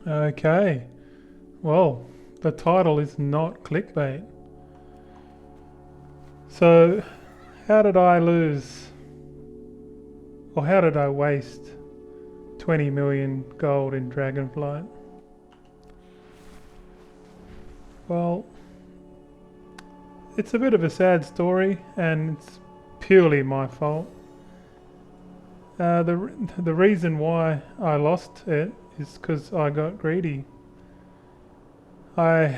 Okay, well, the title is not clickbait. So, how did I lose, or how did I waste 20 million gold in Dragonflight? Well, it's a bit of a sad story, and it's purely my fault. The reason why I lost it is because I got greedy. I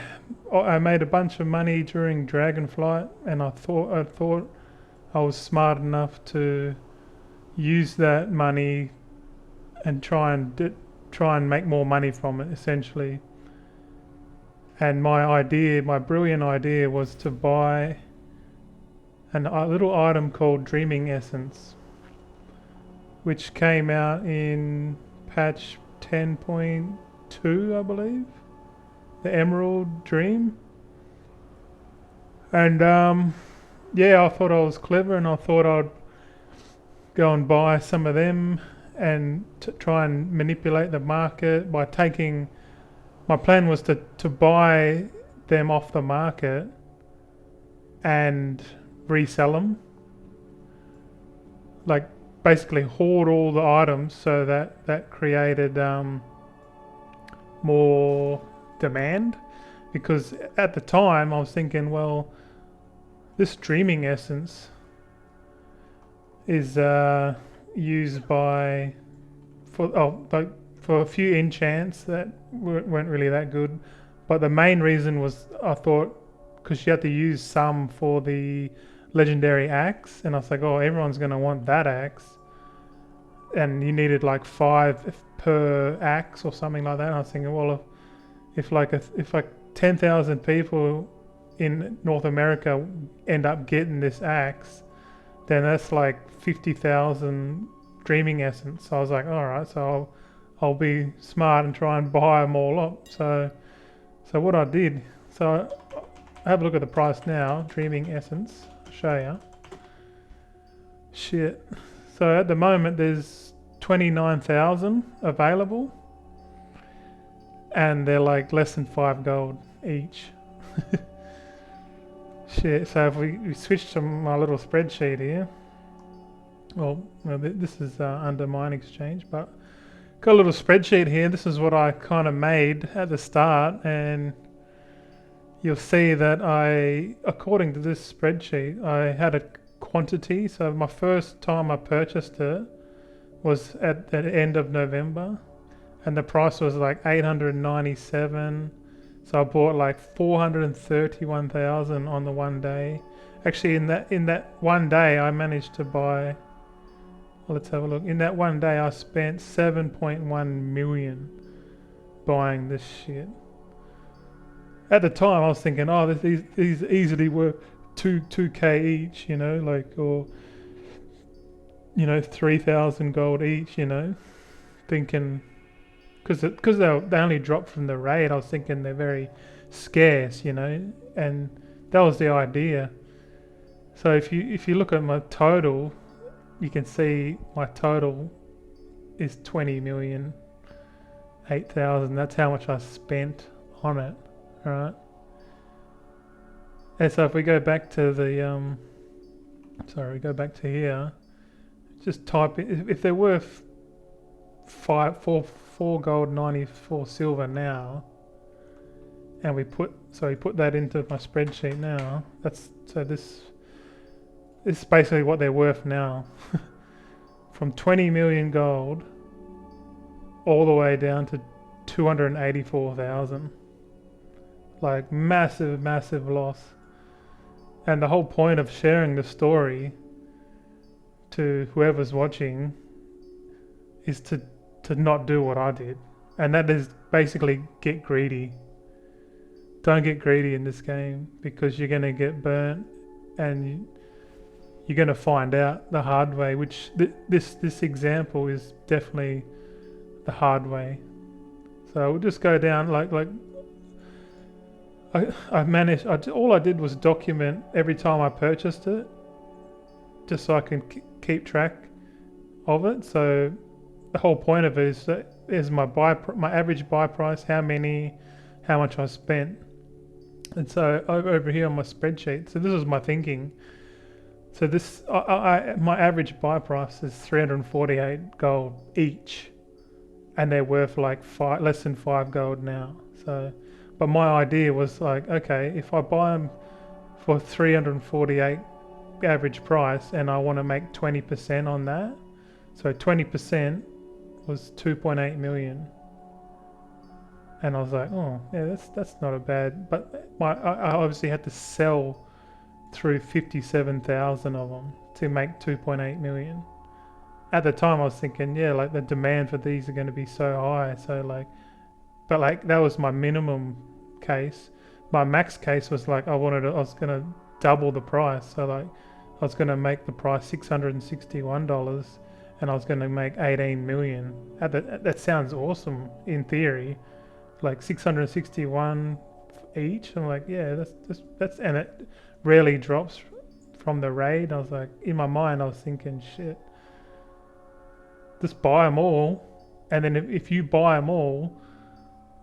I made a bunch of money during Dragonflight, and I thought I was smart enough to use that money and try and make more money from it, essentially. And my brilliant idea, was to buy a little item called Dreaming Essence, which came out in patch 10.2, I believe, the Emerald Dream. And yeah, I thought I was clever, and I thought I'd go and buy some of them and try and manipulate the market by taking. My plan was to buy them off the market and resell them, like basically hoard all the items, so that created more demand. Because at the time I was thinking, well, this Dreaming Essence is used by for a few enchants that weren't really that good. But the main reason was, I thought, because you had to use some for the legendary axe, and I was like, oh, everyone's going to want that axe, and you needed like 5 per axe or something like that. And I was thinking, well, if like 10,000 people in North America end up getting this axe, then that's like 50,000 Dreaming Essence. So I was like, all right, so I'll be smart and try and buy them all up. So what I did, so I have a look at the price now. Dreaming Essence, I'll show you. Shit. So at the moment there's 29,000 available, and they're like less than 5 gold each. Shit. So if we switch to my little spreadsheet here, well, this is under Mine Exchange, but got a little spreadsheet here. This is what I kind of made at the start, and you'll see that according to this spreadsheet, I had a quantity. So my first time I purchased it was at the end of November, and the price was like 897. So I bought like 431,000 on the one day. Actually, in that one day, I managed to buy. Well, let's have a look. In that one day, I spent 7.1 million buying this shit. At the time, I was thinking, oh, these easily worth 2k each, or 3,000 gold each, thinking, because they only dropped from the raid. I was thinking they're very scarce, and that was the idea. So if you look at my total, you can see my total is 20 million 8,000. That's how much I spent on it, right? And so if we go back to the go back to here, just type in, if they're worth 4 gold 94 silver now, and we put that into my spreadsheet now. This is basically what they're worth now. From 20 million gold all the way down to 284,000. Like massive loss. And the whole point of sharing the story to whoever's watching is to not do what I did. And that is basically get greedy. Don't get greedy in this game, because you're going to get burnt, and you're going to find out the hard way, which this example is definitely the hard way. So we'll just go down like I managed. All I did was document every time I purchased it, just so I can keep track of it. So the whole point of it is that is my my average buy price, how much I spent. And so over here on my spreadsheet, so this was my thinking. So this, my average buy price is 348 gold each, and they're worth like less than 5 gold now. So, but my idea was like, okay, if I buy them for 348 average price, and I want to make 20% on that, so 20% was 2.8 million. And I was like, oh yeah, that's not a bad. But I obviously had to sell through 57,000 of them to make 2.8 million. At the time, I was thinking, yeah, like the demand for these are going to be so high. So like, but like that was my minimum case. My max case was like I was going to double the price. So like, I was going to make the price $661, and I was going to make 18 million. That sounds awesome in theory. Like 661 each. I'm like, yeah, that's and it rarely drops from the raid. I was like, in my mind, I was thinking, shit, just buy them all, and then if you buy them all,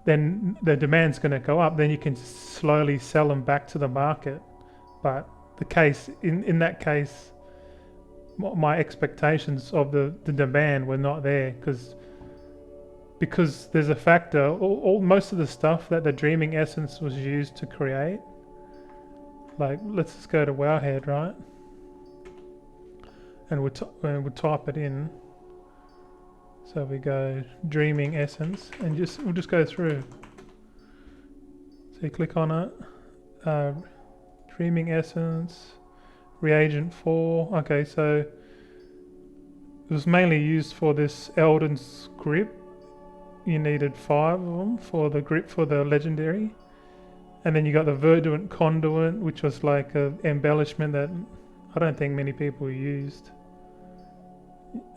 then the demand's going to go up. Then you can slowly sell them back to the market. But the case in that case, my expectations of the demand were not there because there's a factor. Most of the stuff that the Dreaming Essence was used to create, like let's just go to Wowhead, right? And we'll type it in. So we go Dreaming Essence, and we'll just go through. So you click on it, Dreaming Essence, Reagent 4. Okay, so it was mainly used for this Elden's grip. You needed 5 of them for the grip for the legendary. And then you got the Verdant Conduit, which was like an embellishment that I don't think many people used.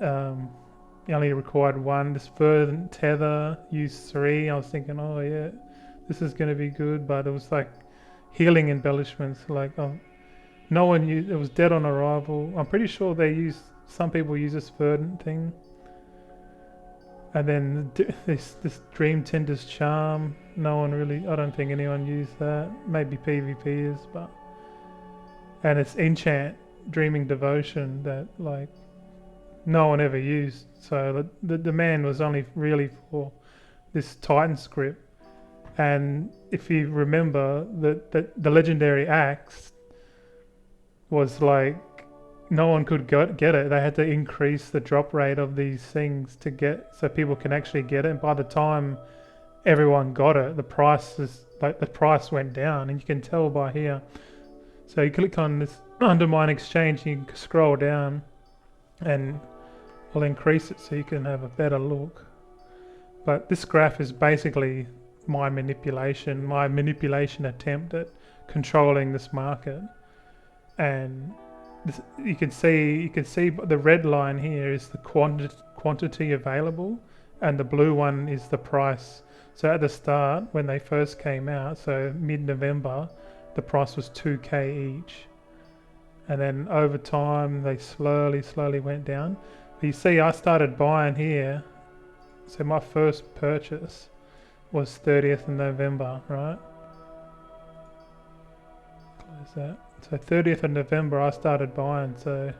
You only required 1. This Verdant Tether used 3. I was thinking, oh yeah, this is going to be good, but it was like healing embellishments. Like no one used. It was dead on arrival. I'm pretty sure some people use this Verdant thing. And then this Dream Tender's Charm, no one really, I don't think anyone used that. Maybe PvPers, but... And it's Enchant, Dreaming Devotion, that like no one ever used. So the demand was only really for this Titan script. And if you remember, the Legendary Axe was like, no one could get it. They had to increase the drop rate of these things so people can actually get it. And by the time everyone got it, the price went down, and you can tell by here. So you click on this Undermine Exchange, and you can scroll down, and we'll increase it so you can have a better look. But this graph is basically my manipulation attempt at controlling this market. And you can see the red line here is the quantity available, and the blue one is the price. So at the start, when they first came out, so mid-November, the price was 2k each, and then over time they slowly went down. But you see, I started buying here, so my first purchase was 30th of November, right? Close that. So 30th of November I started buying, so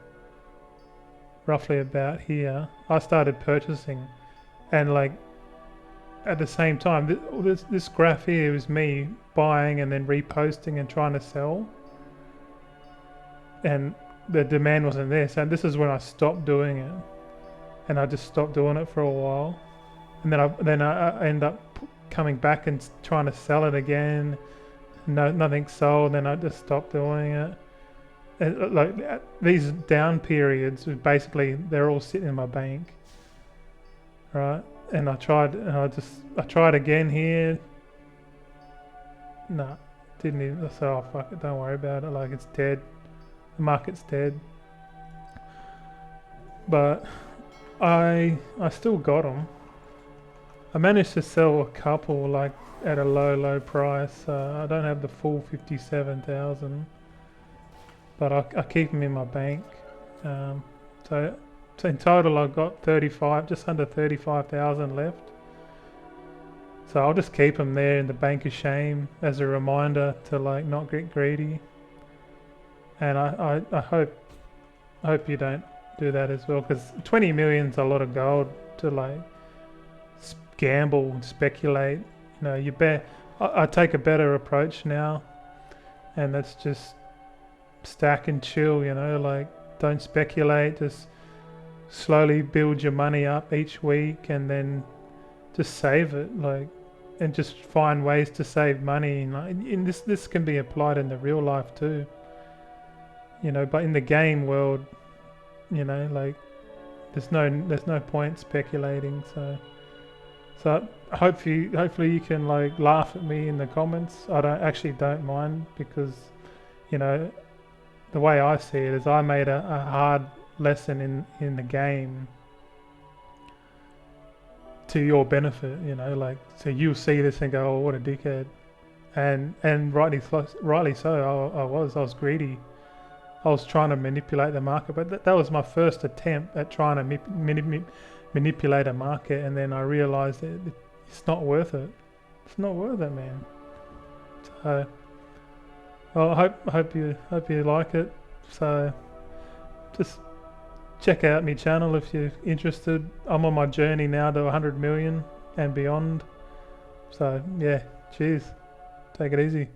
roughly about here I started purchasing, and like at the same time this graph here is me buying and then reposting and trying to sell, and the demand wasn't there. So this is when I stopped doing it, and I just stopped doing it for a while, and then I end up coming back and trying to sell it again. Nothing sold, then I just stopped doing it. And like these down periods, basically they're all sitting in my bank, right? And I tried again here. No, didn't even. I said, oh fuck it, don't worry about it. Like it's dead. The market's dead. But I still got them. I managed to sell a couple like at a low price. I don't have the full 57,000, but I keep them in my bank. So in total I've got just under 35,000 left. So I'll just keep them there in the bank of shame as a reminder to like not get greedy. And I hope you don't do that as well, because 20 million's a lot of gold to like gamble and speculate. You know, I take a better approach now, and that's just stack and chill, you know, like don't speculate, just slowly build your money up each week and then just save it, like, and just find ways to save money. And like, in this can be applied in the real life too, you know, but in the game world, you know, like there's no point speculating. So hopefully you can like laugh at me in the comments. I don't mind, because, you know, the way I see it is I made a hard lesson in the game to your benefit, you know, like, so you'll see this and go, oh, what a dickhead. And rightly so, I was greedy. I was trying to manipulate the market, but that was my first attempt at trying to manipulate a market, and then I realized that it's not worth it. It's not worth it, man. So, well, I hope you like it. So, just check out my channel if you're interested. I'm on my journey now to 100 million and beyond. So yeah, cheers. Take it easy.